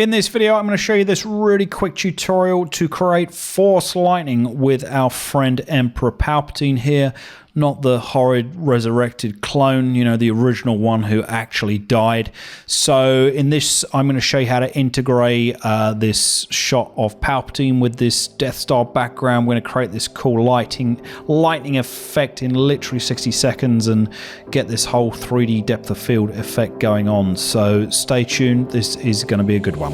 In this video, I'm going to show you this really quick tutorial to create force lightning with our friend Emperor Palpatine here, not the horrid resurrected clone, you know, the original one who actually died. So in this, I'm going to show you how to integrate this shot of Palpatine with this Death Star background. We're going to create this cool lightning effect in literally 60 seconds and get this whole 3D depth of field effect going on. So stay tuned. This is going to be a good one.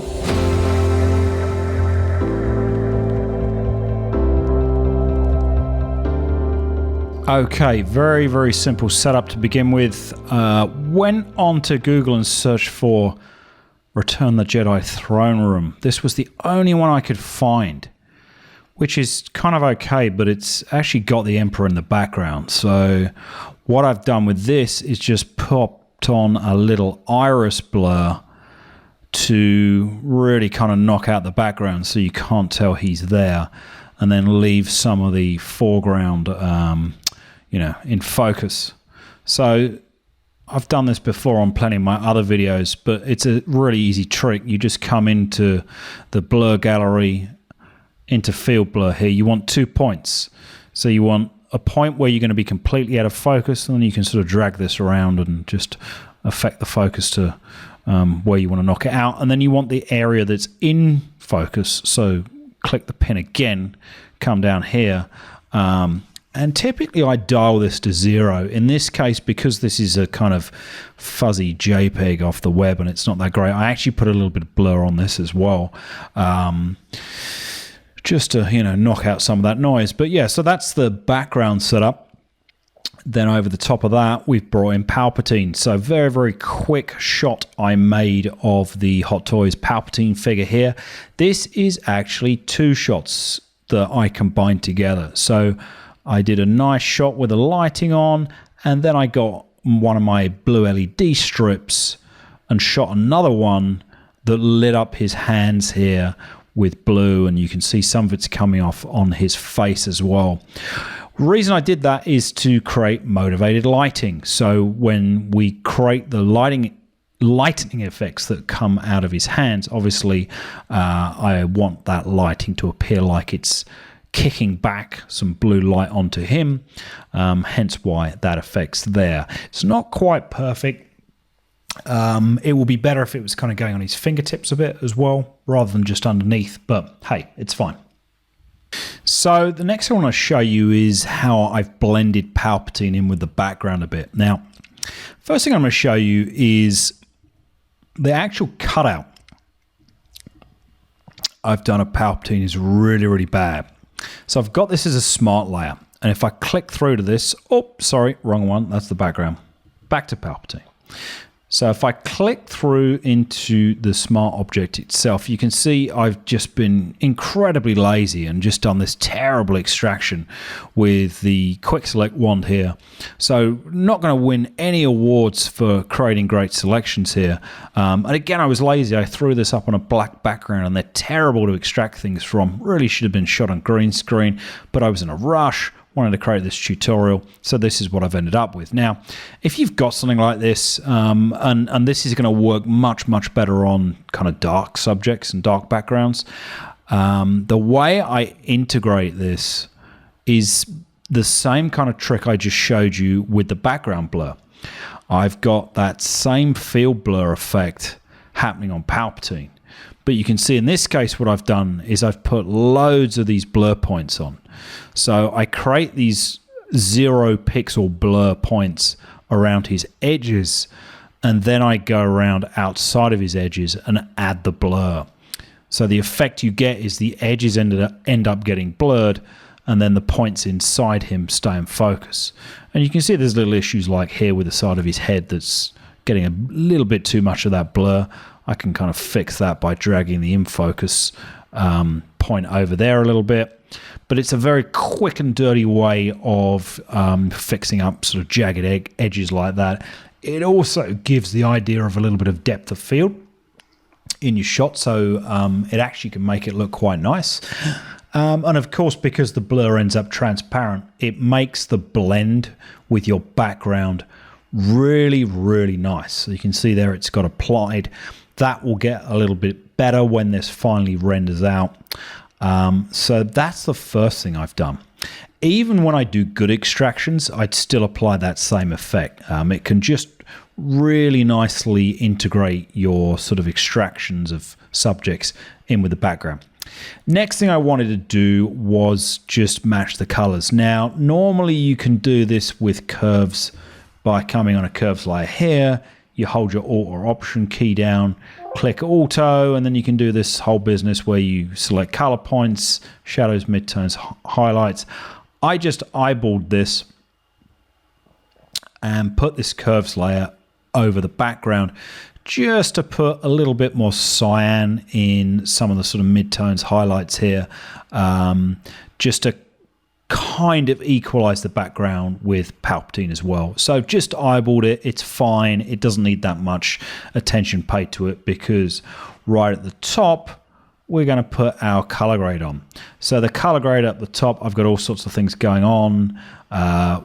Okay, very simple setup to begin with. Went on to Google and searched for Return the Jedi Throne Room. This was the only one I could find, which is kind of okay, but it's actually got the Emperor in the background. So what I've done with this is just popped on a little iris blur to really kind of knock out the background so you can't tell he's there, and then leave some of the foreground you know, in focus. So I've done this before on plenty of my other videos, but it's a really easy trick. You just come into the blur gallery, into field blur here. You want 2 points. So you want a point where you're going to be completely out of focus, and then you can sort of drag this around and just affect the focus to where you want to knock it out. And then you want the area that's in focus. So click the pin again, come down here, and typically I dial this to 0. In this case, because this is a kind of fuzzy JPEG off the web and it's not that great, I actually put a little bit of blur on this as well, just to, you know, knock out some of that noise. But yeah, so that's the background setup. Then over the top of that, we've brought in Palpatine. So very quick shot I made of the Hot Toys Palpatine figure here. This is actually 2 shots that I combined together. So I did a nice shot with the lighting on, and then I got one of my blue LED strips and shot another one that lit up his hands here with blue, and you can see some of it's coming off on his face as well. The reason I did that is to create motivated lighting. So when we create the lightning effects that come out of his hands, obviously I want that lighting to appear like it's kicking back some blue light onto him, hence why that effect's there. It's not quite perfect. It will be better if it was kind of going on his fingertips a bit as well, rather than just underneath, but hey, it's fine. So the next thing I want to show you is how I've blended Palpatine in with the background a bit. Now, first thing I'm going to show you is the actual cutout I've done of Palpatine is really bad. So I've got this as a smart layer, and if I click through to this, oh, sorry, wrong one, that's the background. Back to Palpatine. So if I click through into the smart object itself, you can see I've just been incredibly lazy and just done this terrible extraction with the quick select wand here. So not going to win any awards for creating great selections here. And again, I was lazy. I threw this up on a black background, and they're terrible to extract things from. Really should have been shot on green screen, but I was in a rush. Wanted to create this tutorial, so this is what I've ended up with. Now, if you've got something like this, and this is going to work much better on kind of dark subjects and dark backgrounds, the way I integrate this is the same kind of trick I just showed you with the background blur. I've got that same field blur effect happening on Palpatine, but you can see in this case what I've done is I've put loads of these blur points on. So I create these 0 pixel blur points around his edges, and then I go around outside of his edges and add the blur. So the effect you get is the edges end up getting blurred, and then the points inside him stay in focus. And you can see there's little issues like here with the side of his head that's getting a little bit too much of that blur. I can kind of fix that by dragging the in focus point over there a little bit. But it's a very quick and dirty way of fixing up sort of jagged edges like that. It also gives the idea of a little bit of depth of field in your shot, so it actually can make it look quite nice. And of course, because the blur ends up transparent, it makes the blend with your background really nice. So you can see there it's got applied that will get a little bit better when this finally renders out. So that's the first thing I've done. Even when I do good extractions, I'd still apply that same effect. It can just really nicely integrate your sort of extractions of subjects in with the background. Next thing I wanted to do was just match the colors. Now, normally you can do this with curves by coming on a curves layer here. You hold your Alt or Option key down, click Auto, and then you can do this whole business where you select color points, shadows, midtones, highlights. I just eyeballed this and put this curves layer over the background just to put a little bit more cyan in some of the sort of midtones, highlights here, just to kind of equalize the background with Palpatine as well. So just eyeballed it. It's fine. It doesn't need that much attention paid to it because right at the top, we're going to put our color grade on. So the color grade at the top, I've got all sorts of things going on.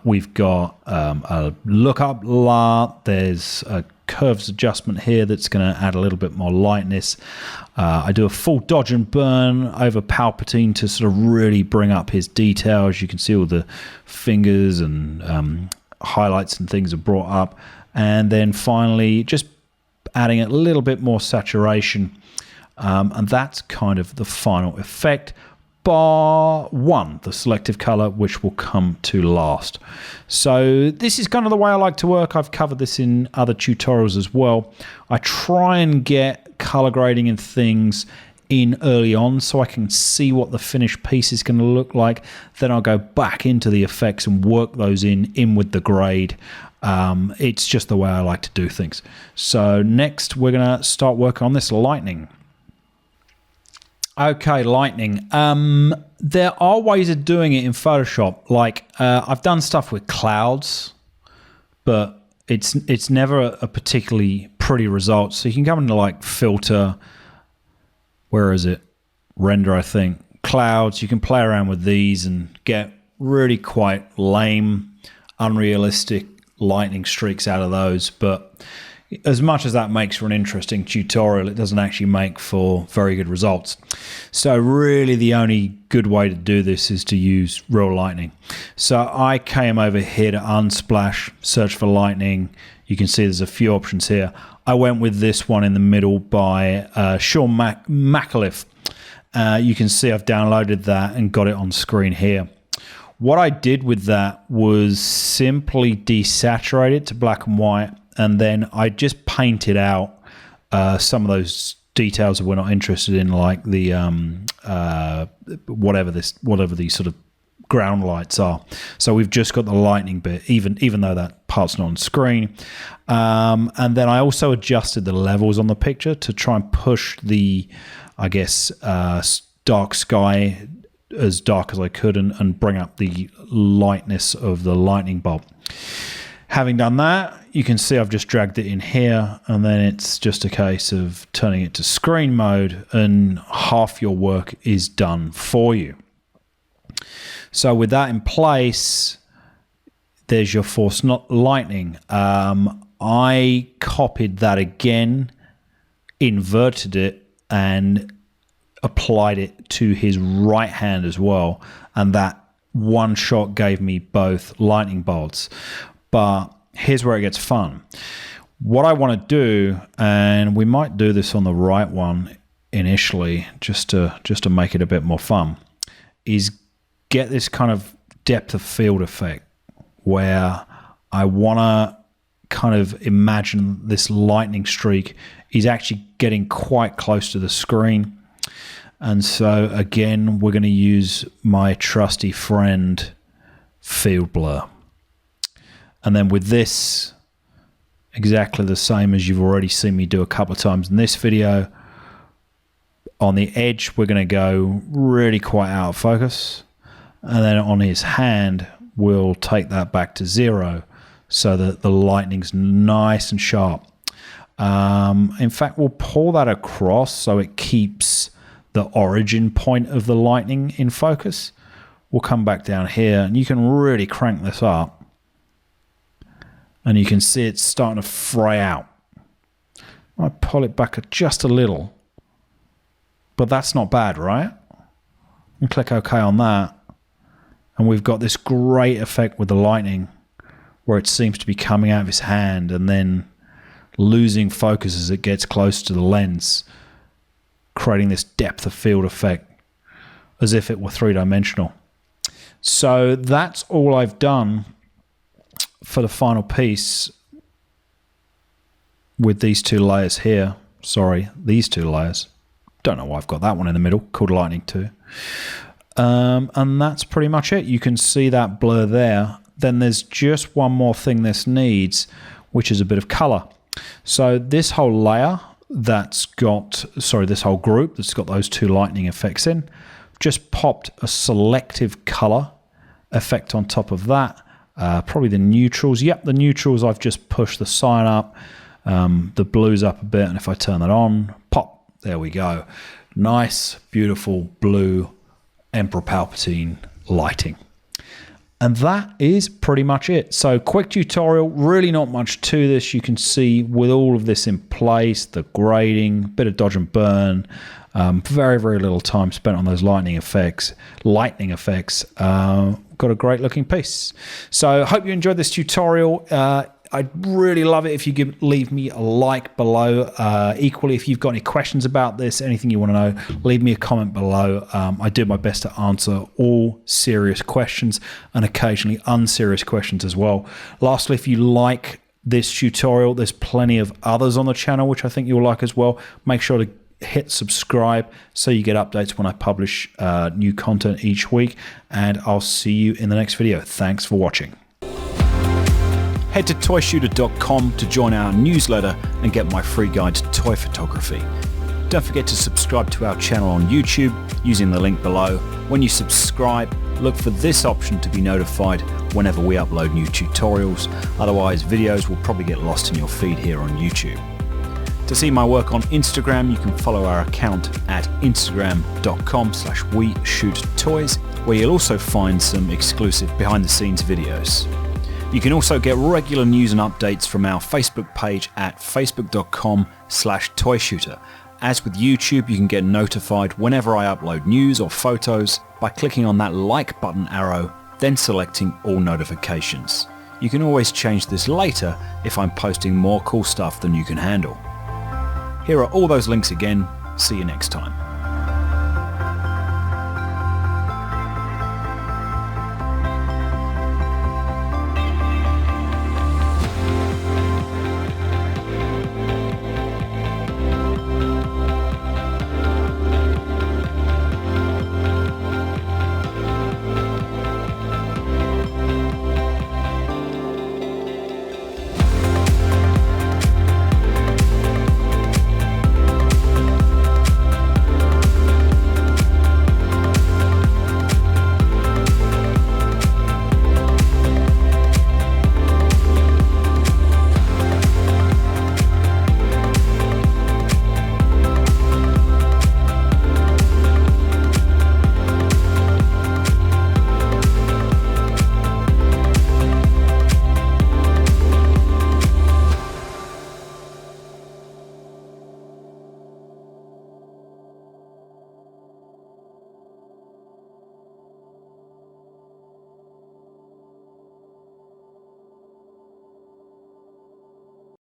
We've got a lookup LAR. There's a curves adjustment here that's going to add a little bit more lightness. I do a full dodge and burn over Palpatine to sort of really bring up his details. You can see all the fingers and highlights and things are brought up. And then finally, just adding a little bit more saturation. And that's kind of the final effect, bar one, the selective color, which will come to last. So this is kind of the way I like to work. I've covered this in other tutorials as well. I try and get color grading and things in early on so I can see what the finished piece is going to look like. Then I'll go back into the effects and work those in with the grade. It's just the way I like to do things. So next we're going to start working on this lightning. Okay, lightning. There are ways of doing it in Photoshop. Like I've done stuff with clouds, but it's never a particularly pretty result. So you can come into like filter, where is it? Render, I think. Clouds. You can play around with these and get really quite lame, unrealistic lightning streaks out of those. But as much as that makes for an interesting tutorial, it doesn't actually make for very good results. So really the only good way to do this is to use real lightning. So I came over here to Unsplash, search for lightning. You can see there's a few options here. I went with this one in the middle by Sean McAuliffe. You can see I've downloaded that and got it on screen here. What I did with that was simply desaturate it to black and white, and then I just painted out some of those details that we're not interested in, like the whatever these sort of ground lights are. So we've just got the lightning bit, even though that part's not on screen. And then I also adjusted the levels on the picture to try and push the, I guess, dark sky as dark as I could and bring up the lightness of the lightning bolt. Having done that, you can see I've just dragged it in here, and then it's just a case of turning it to screen mode, and half your work is done for you. So with that in place, there's your force not lightning. I copied that again, inverted it, and applied it to his right hand as well, and that one shot gave me both lightning bolts. But here's where it gets fun. What I want to do, and we might do this on the right one initially, just to make it a bit more fun, is get this kind of depth of field effect where I want to kind of imagine this lightning streak is actually getting quite close to the screen. And so again, we're going to use my trusty friend field blur. And then with this, exactly the same as you've already seen me do a couple of times in this video, on the edge, we're going to go really quite out of focus. And then on his hand, we'll take that back to 0 so that the lightning's nice and sharp. In fact, we'll pull that across so it keeps the origin point of the lightning in focus. We'll come back down here, and you can really crank this up. And you can see it's starting to fray out. I pull it back just a little. But that's not bad, right? And click OK on that. And we've got this great effect with the lightning where it seems to be coming out of his hand and then losing focus as it gets close to the lens, creating this depth of field effect as if it were three-dimensional. So that's all I've done for the final piece with these two layers here. Sorry, these two layers. Don't know why I've got that one in the middle, called Lightning 2. And that's pretty much it. You can see that blur there. Then there's just one more thing this needs, which is a bit of color. So this whole layer that's got, this whole group that's got those two lightning effects in, just popped a selective color effect on top of that. Probably the neutrals. Yep, the neutrals, I've just pushed the sign up, the blues up a bit, and if I turn that on, pop, there we go. Nice, beautiful blue Emperor Palpatine lighting. And that is pretty much it. So quick tutorial, really not much to this. You can see with all of this in place, the grading, bit of dodge and burn, very, very little time spent on those lightning effects. Got a great looking piece. So hope you enjoyed this tutorial. I'd really love it if you could leave me a like below. Equally, if you've got any questions about this, anything you want to know, leave me a comment below. I do my best to answer all serious questions and occasionally unserious questions as well. Lastly, if you like this tutorial, there's plenty of others on the channel which I think you'll like as well. Make sure to hit subscribe so you get updates when I publish new content each week, and I'll see you in the next video. Thanks for watching. Head to ToyShooter.com to join our newsletter and get my free guide to toy photography. Don't forget to subscribe to our channel on YouTube using the link below. When you subscribe, look for this option to be notified whenever we upload new tutorials. Otherwise, videos will probably get lost in your feed here on YouTube. To see my work on Instagram, you can follow our account at instagram.com/WeShootToys, where you'll also find some exclusive behind-the-scenes videos. You can also get regular news and updates from our Facebook page at facebook.com/ToyShooter. As with YouTube, you can get notified whenever I upload news or photos by clicking on that like button arrow, then selecting all notifications. You can always change this later if I'm posting more cool stuff than you can handle. Here are all those links again. See you next time.